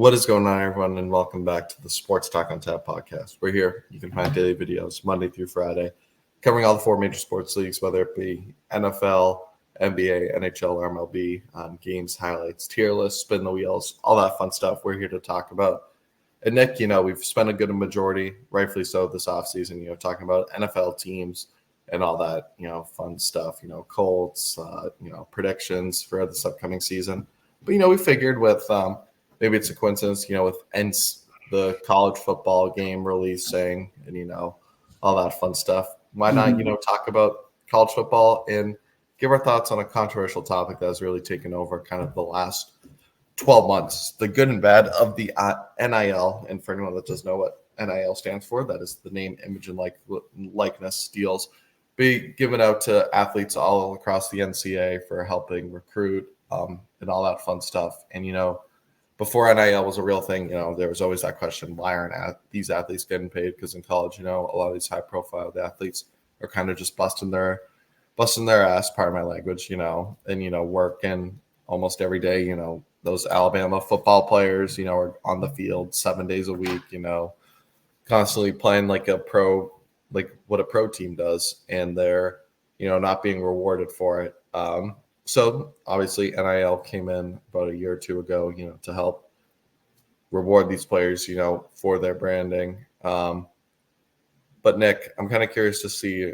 What is going on, everyone, and welcome back to the Sports Talk on Tap podcast. We're here. You can find daily videos Monday through Friday, covering all the four major sports leagues, whether it be NFL, NBA, NHL, or MLB, games, highlights, tier lists, spin the wheels, all that fun stuff we're here to talk about. And Nick, we've spent a good majority, rightfully so, this offseason, talking about NFL teams and all that, fun stuff, Colts, predictions for this upcoming season. But, we figured with maybe it's a coincidence, with the college football game releasing and, all that fun stuff. Why not, talk about college football and give our thoughts on a controversial topic that has really taken over kind of the last 12 months, the good and bad of the NIL. And for anyone that doesn't know what NIL stands for, that is the name, image, and likeness deals be given out to athletes all across the NCAA for helping recruit and all that fun stuff. And, before NIL was a real thing, there was always that question, why aren't these athletes getting paid? Because in college, a lot of these high-profile athletes are kind of just busting their ass, pardon my language, and, working almost every day. Those Alabama football players, are on the field 7 days a week, constantly playing like what a pro team does, and they're, not being rewarded for it. So obviously NIL came in about a year or two ago, to help reward these players, for their branding. But Nick, I'm kind of curious to see,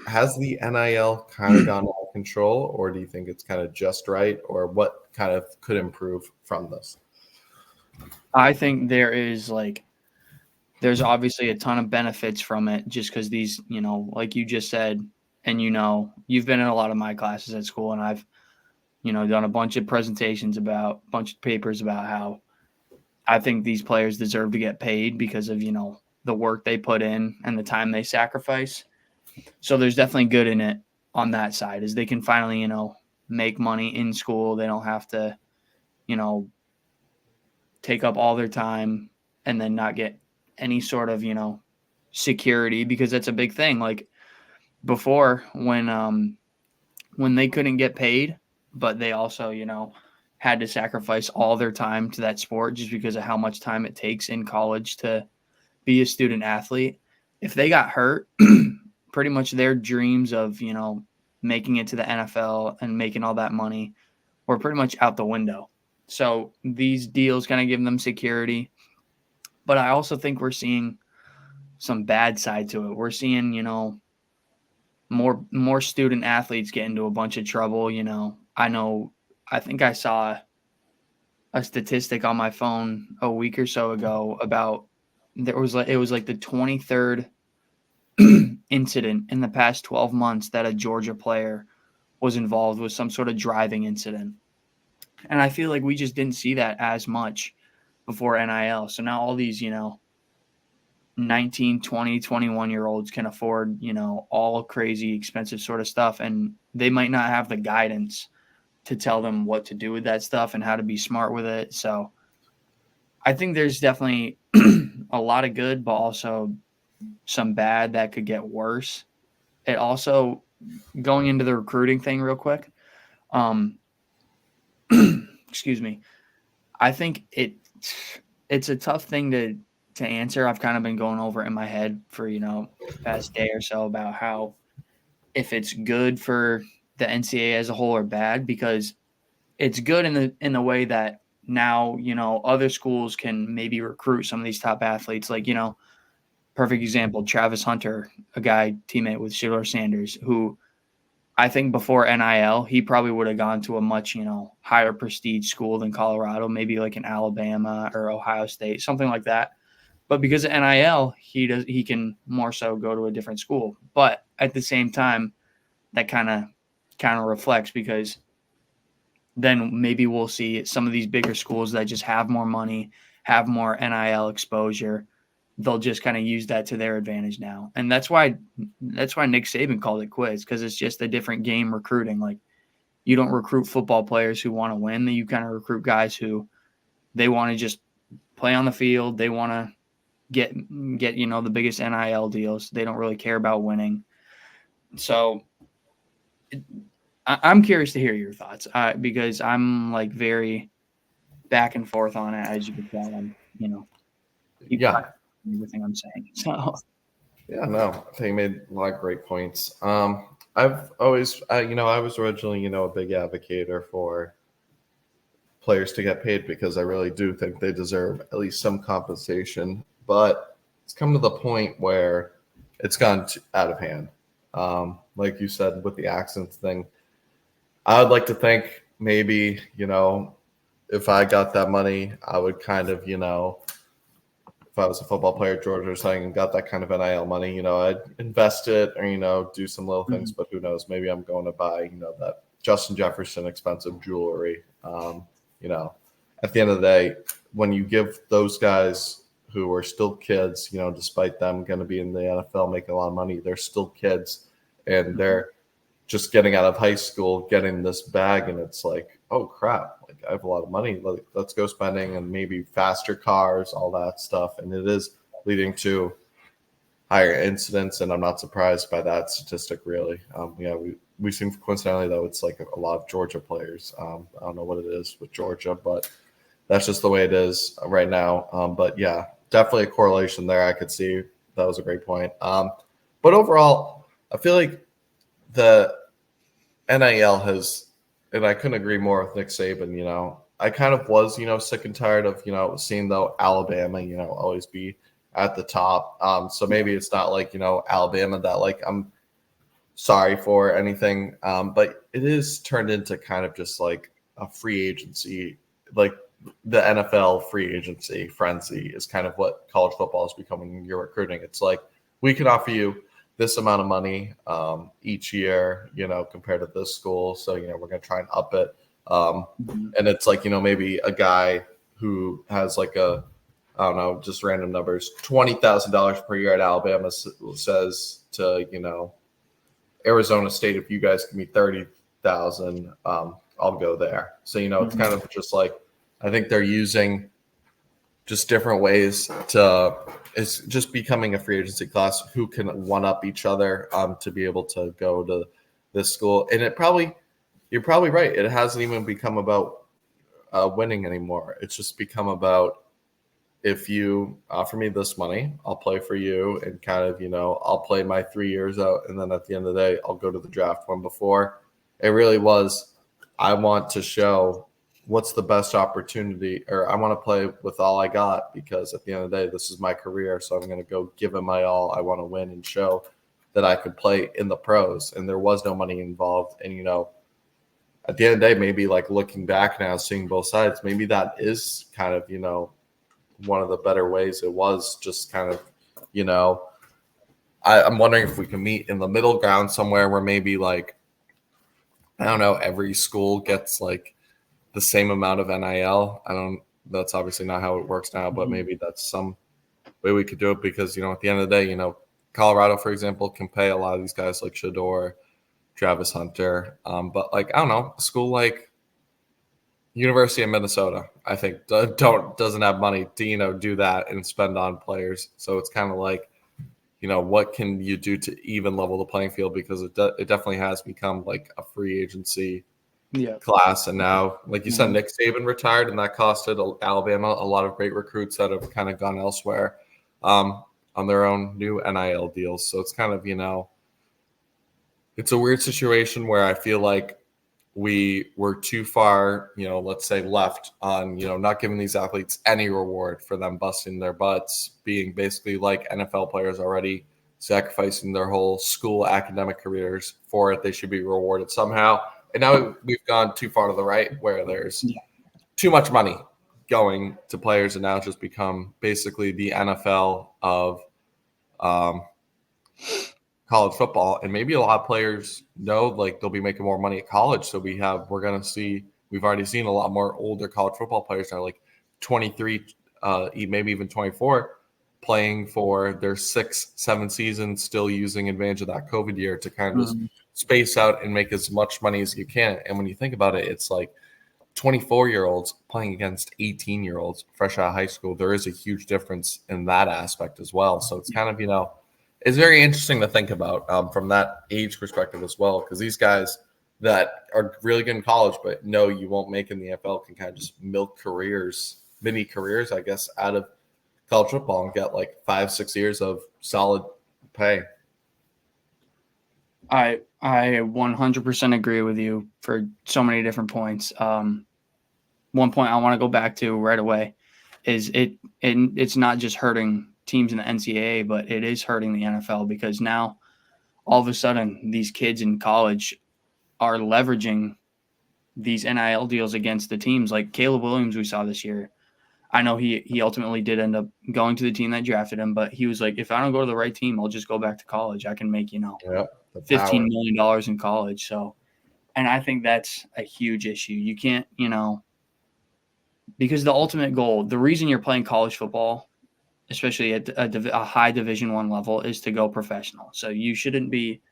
has the NIL kind of gone out of control, or do you think it's kind of just right, or what kind of could improve from this? I think there's obviously a ton of benefits from it, just because these, like you just said, and you've been in a lot of my classes at school, and I've, done a bunch of presentations about a bunch of papers about how I think these players deserve to get paid because of, the work they put in and the time they sacrifice. So there's definitely good in it on that side, is they can finally, make money in school. They don't have to, take up all their time and then not get any sort of, security, because that's a big thing. Like before, when they couldn't get paid, but they also, had to sacrifice all their time to that sport just because of how much time it takes in college to be a student athlete. If they got hurt, pretty much their dreams of, making it to the NFL and making all that money were pretty much out the window. So these deals kind of give them security. But I also think we're seeing some bad side to it. We're seeing, more student athletes get into a bunch of trouble. I think I saw a statistic on my phone a week or so ago about it was like the 23rd incident in the past 12 months that a Georgia player was involved with some sort of driving incident. And I feel like we just didn't see that as much before NIL. So now all these, 19, 20, 21-year-olds can afford, all crazy expensive sort of stuff. And they might not have the guidance to tell them what to do with that stuff and how to be smart with it. So I think there's definitely a lot of good, but also some bad that could get worse. It also, going into the recruiting thing real quick, excuse me, I think it's a tough thing to answer. I've kind of been going over it in my head for, the past day or so about how if it's good for the NCAA as a whole or bad, because it's good in the way that now, other schools can maybe recruit some of these top athletes. Like, perfect example, Travis Hunter, a guy teammate with Shedeur Sanders, who I think before NIL, he probably would have gone to a much, higher prestige school than Colorado, maybe like an Alabama or Ohio State, something like that. But because of NIL, he can more so go to a different school. But at the same time, that kind of reflects, because then maybe we'll see some of these bigger schools that just have more money, have more NIL exposure. They'll just kind of use that to their advantage now. And that's why Nick Saban called it quits, because it's just a different game recruiting. Like, you don't recruit football players who want to win. You kind of recruit guys who they want to just play on the field. They want to get the biggest NIL deals. They don't really care about winning. So I'm curious to hear your thoughts, because I'm very back and forth on it, as you can tell. And, you Yeah. everything I'm saying. So, Yeah, no, I think you made a lot of great points. I've always, I was originally, a big advocator for players to get paid because I really do think they deserve at least some compensation. But it's come to the point where it's gone out of hand. Like you said, with the accents thing, I would like to think maybe, if I got that money, I would kind of, if I was a football player at Georgia or something and got that kind of NIL money, I'd invest it or, do some little things. But who knows? Maybe I'm going to buy, that Justin Jefferson expensive jewelry. At the end of the day, when you give those guys who are still kids, despite them going to be in the NFL making a lot of money, they're still kids and they're just getting out of high school, getting this bag, and it's like, oh crap, like I have a lot of money. Let's go spending and maybe faster cars, all that stuff. And it is leading to higher incidents, and I'm not surprised by that statistic really. We seem coincidentally though it's like a lot of Georgia players. I don't know what it is with Georgia, but that's just the way it is right now. But yeah, definitely a correlation there. I could see that was a great point. But overall, I feel like the NIL has, and I couldn't agree more with Nick Saban. I kind of was, sick and tired of, seeing though Alabama, always be at the top. So maybe it's not like, Alabama that like I'm sorry for anything. But it is turned into kind of just like a free agency, like the NFL free agency frenzy is kind of what college football is becoming in your recruiting. It's like we can offer you this amount of money each year, compared to this school. So, we're going to try and up it. And it's like, maybe a guy who has like I don't know, just random numbers, $20,000 per year at Alabama says to, Arizona State, if you guys give me 30,000, I'll go there. So, it's kind of just like, I think they're using just different ways to, it's just becoming a free agency class who can one up each other to be able to go to this school. And you're probably right. It hasn't even become about winning anymore. It's just become about, if you offer me this money, I'll play for you and kind of, I'll play my 3 years out. And then at the end of the day, I'll go to the draft. When before it really was, I want to show what's the best opportunity, or I want to play with all I got because at the end of the day, this is my career. So I'm going to go give it my all. I want to win and show that I could play in the pros, and there was no money involved. And, at the end of the day, maybe like looking back now, seeing both sides, maybe that is kind of, one of the better ways. It was just kind of, I'm wondering if we can meet in the middle ground somewhere where maybe like, I don't know, every school gets like the same amount of NIL. That's obviously not how it works now, but maybe that's some way we could do it because, at the end of the day, Colorado, for example, can pay a lot of these guys like Shador, Travis Hunter. But like, I don't know, a school like University of Minnesota, I think doesn't have money to, do that and spend on players. So it's kind of like, what can you do to even level the playing field? Because it definitely has become like a free agency class. And now, like you said, Nick Saban retired, and that costed Alabama a lot of great recruits that have kind of gone elsewhere on their own new NIL deals. So it's kind of, it's a weird situation where I feel like we were too far, let's say left on, not giving these athletes any reward for them busting their butts, being basically like NFL players already, sacrificing their whole school academic careers for it. They should be rewarded somehow. And now we've gone too far to the right where there's too much money going to players, and now it's just become basically the NFL of college football. And maybe a lot of players know like they'll be making more money at college. So we've already seen a lot more older college football players now, like 23, maybe even 24, playing for their 6-7 seasons, still using advantage of that COVID year to kind of just space out and make as much money as you can. And when you think about it, it's like 24-year-olds playing against 18-year-olds fresh out of high school. There is a huge difference in that aspect as well. So it's kind of, it's very interesting to think about from that age perspective as well, because these guys, that are really good in college, but no, you won't make in the NFL, can kind of just milk mini careers, I guess, out of college football and get like 5-6 years of solid pay. I 100% agree with you for so many different points. One point I want to go back to right away is it's not just hurting teams in the NCAA, but it is hurting the NFL, because now all of a sudden these kids in college are leveraging these NIL deals against the teams. Like Caleb Williams, we saw this year. I know he ultimately did end up going to the team that drafted him, but he was like, if I don't go to the right team, I'll just go back to college. I can make, Yep, the $15 power. million in college. So, and I think that's a huge issue. You can't, because the ultimate goal, the reason you're playing college football, especially at a high Division I level, is to go professional. So you shouldn't be,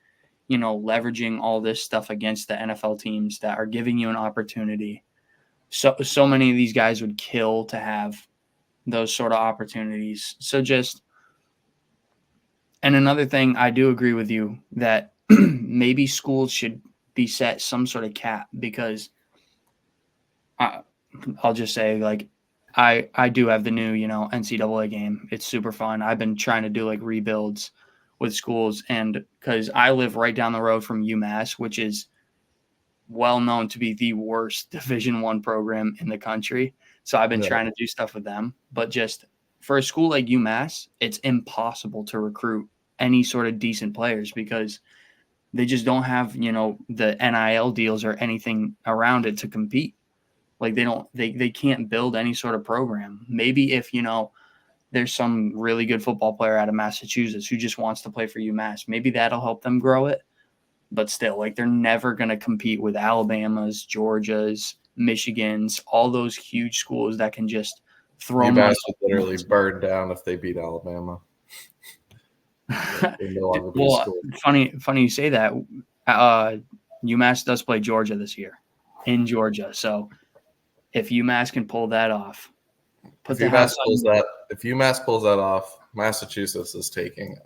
leveraging all this stuff against the NFL teams that are giving you an opportunity. So many of these guys would kill to have those sort of opportunities. So and another thing, I do agree with you that maybe schools should be set some sort of cap, because I'll just say, like, I do have the new, NCAA game. It's super fun. I've been trying to do like rebuilds with schools, and because I live right down the road from UMass, which is well known to be the worst Division I program in the country. So I've been trying to do stuff with them, but just for a school like UMass, it's impossible to recruit any sort of decent players, because they just don't have, the NIL deals or anything around it to compete. Like they can't build any sort of program. Maybe if, there's some really good football player out of Massachusetts who just wants to play for UMass, maybe that'll help them grow it. But still, like, they're never going to compete with Alabama's, Georgia's, Michigan's, all those huge schools that can just throw money. UMass would literally burn down if they beat Alabama. No well, funny you say that. UMass does play Georgia this year in Georgia. So if UMass can pull that off, if UMass pulls that off, Massachusetts is taking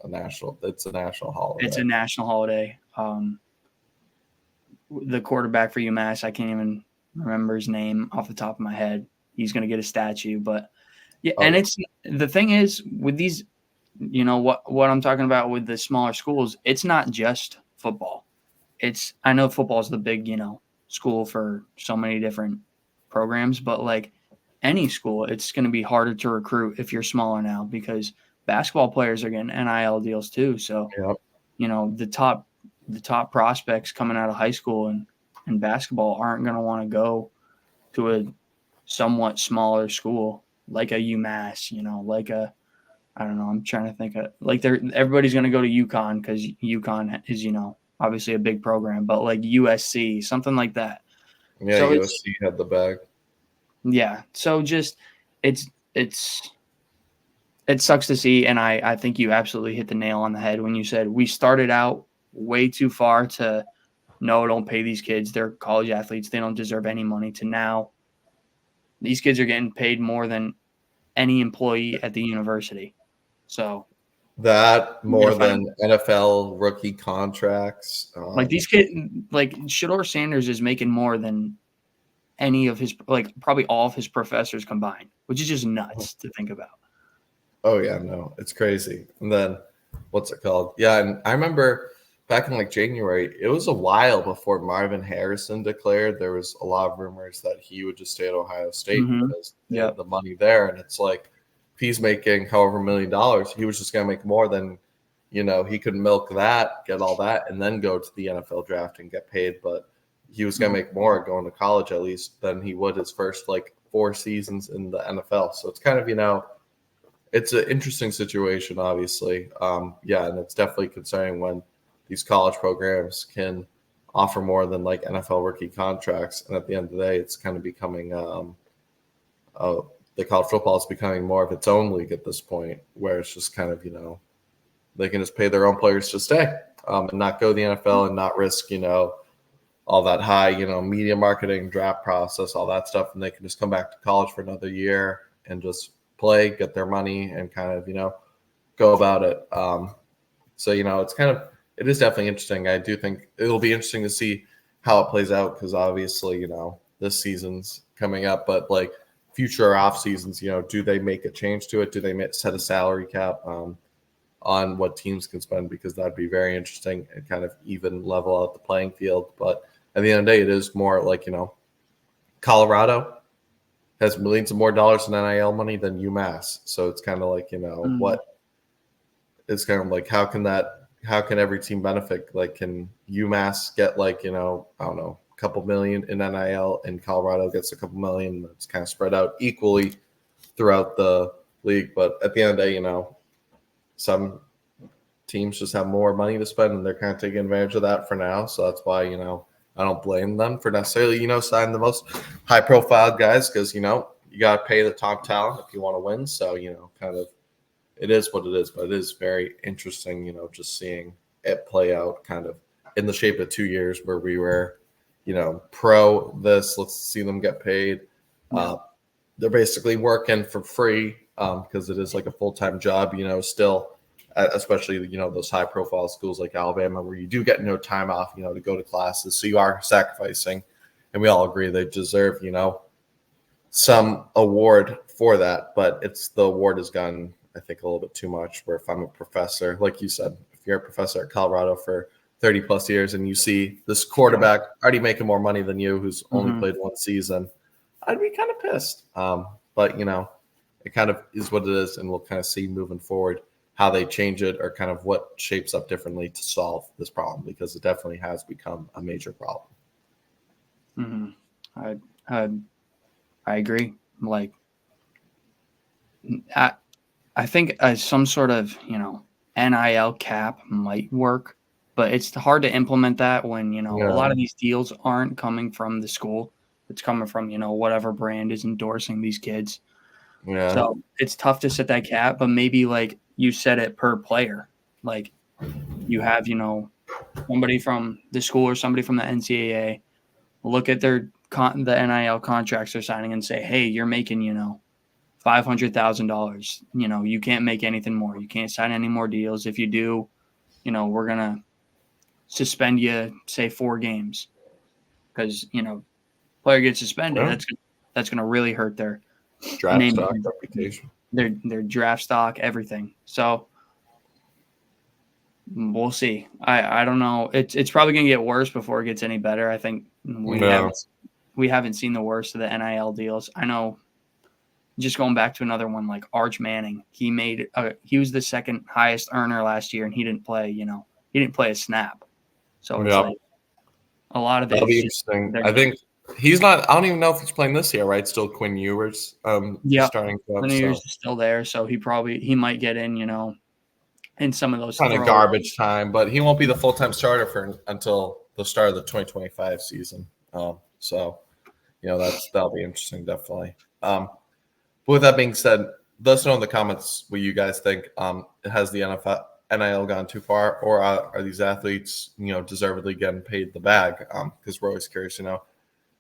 it's a national holiday. It's a national holiday. The quarterback for UMass, I can't even remember his name off the top of my head. He's going to get a statue, but yeah. And it's the thing is with these, what I'm talking about with the smaller schools, it's not just football. I know football is the big, school for so many different programs, but like any school, it's going to be harder to recruit if you're smaller now, because basketball players are getting NIL deals too. So, the top prospects coming out of high school and basketball aren't going to want to go to a somewhat smaller school like a UMass, like I don't know. I'm trying to think of, like, everybody's going to go to UConn because UConn is, obviously a big program, but like USC, something like that. Yeah, so USC had the bag. Yeah. So just it sucks to see. And I think you absolutely hit the nail on the head when you said we started out way too far to no, don't pay these kids. They're college athletes. They don't deserve any money, to now these kids are getting paid more than any employee at the university. So that more than NFL rookie contracts. Like these kids, like Shedeur Sanders is making more than any of his, like probably all of his professors combined, which is just nuts to think about. Oh yeah, no, it's crazy. And then what's it called? Yeah, and I remember back in like January, it was a while before Marvin Harrison declared. There was a lot of rumors that he would just stay at Ohio State because they had the money there. And it's like, if he's making however $1 million, he was just going to make more than, he could milk that, get all that, and then go to the NFL draft and get paid. But he was going to make more going to college, at least, than he would his first like 4 seasons in the NFL. So it's kind of, it's an interesting situation, obviously. And it's definitely concerning when these college programs can offer more than like NFL rookie contracts. And at the end of the day, it's kind of becoming the college football is becoming more of its own league at this point, where it's just kind of, they can just pay their own players to stay and not go to the NFL and not risk, all that high, media marketing, draft process, all that stuff. And they can just come back to college for another year and just play, get their money, and kind of, go about it. So, it's kind of, it is definitely interesting. I do think it'll be interesting to see how it plays out, because obviously, this season's coming up, but like future off seasons, do they make a change to it? Do they set a salary cap on what teams can spend? Because that'd be very interesting and kind of even level out the playing field. But at the end of the day, it is more like, Colorado has millions of more dollars in NIL money than UMass. So it's kind of like, what it's kind of like, how can every team benefit? Like, can UMass get like, I don't know, a couple million in NIL, and Colorado gets a couple million? That's kind of spread out equally throughout the league. But at the end of the day, some teams just have more money to spend, and they're kind of taking advantage of that for now. So that's why, I don't blame them for necessarily, signing the most high profile guys, because, you got to pay the top talent if you want to win. So, kind of it is what it is, but it is very interesting, just seeing it play out kind of in the shape of 2 years where we were, pro this, let's see them get paid. They're basically working for free because it is like a full-time job, still, especially, those high profile schools like Alabama, where you do get no time off, to go to classes. So you are sacrificing, and we all agree they deserve, some award for that, but the award has gone, I think, a little bit too much. Where if I'm a professor, like you said, if you're a professor at Colorado for 30 plus years and you see this quarterback already making more money than you, who's only played one season, I'd be kind of pissed. But it kind of is what it is, and we'll kind of see moving forward how they change it, or kind of what shapes up differently to solve this problem, because it definitely has become a major problem. I agree. Like, I think some sort of, NIL cap might work, but it's hard to implement that when, a lot of these deals aren't coming from the school. It's coming from, whatever brand is endorsing these kids. Yeah. So it's tough to set that cap, but maybe like you set it per player. Like you have, somebody from the school or somebody from the NCAA look at the NIL contracts they're signing and say, hey, you're making, $500,000. You can't make anything more. You can't sign any more deals. If you do, we're going to suspend you, say 4 games, because, player gets suspended. Yeah. That's going to really hurt their Draft name, stock, reputation, their draft stock, everything. So we'll see. I don't know. It's probably going to get worse before it gets any better. I think we haven't seen the worst of the NIL deals. I know. Just going back to another one, like Arch Manning, he was the second highest earner last year, and he didn't play. He didn't play a snap. So it's like a lot of it. That'll be interesting. I think he's not. I don't even know if he's playing this year. Right? Still Quinn Ewers. Starting. Quinn Ewers is still there, so he might get in. In some of those kind of garbage time, but he won't be the full-time starter until the start of the 2025 season. So that'll be interesting, definitely. But with that being said, let us know in the comments what you guys think. Has the NIL gone too far, or are these athletes, deservedly getting paid the bag? Because we're always curious,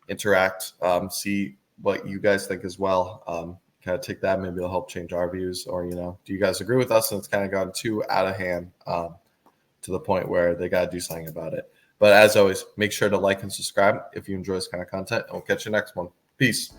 interact, see what you guys think as well. Kind of take that, maybe it'll help change our views, or do you guys agree with us and it's kind of gone too out of hand to the point where they got to do something about it? But as always, make sure to like and subscribe if you enjoy this kind of content, and we'll catch you next one. Peace.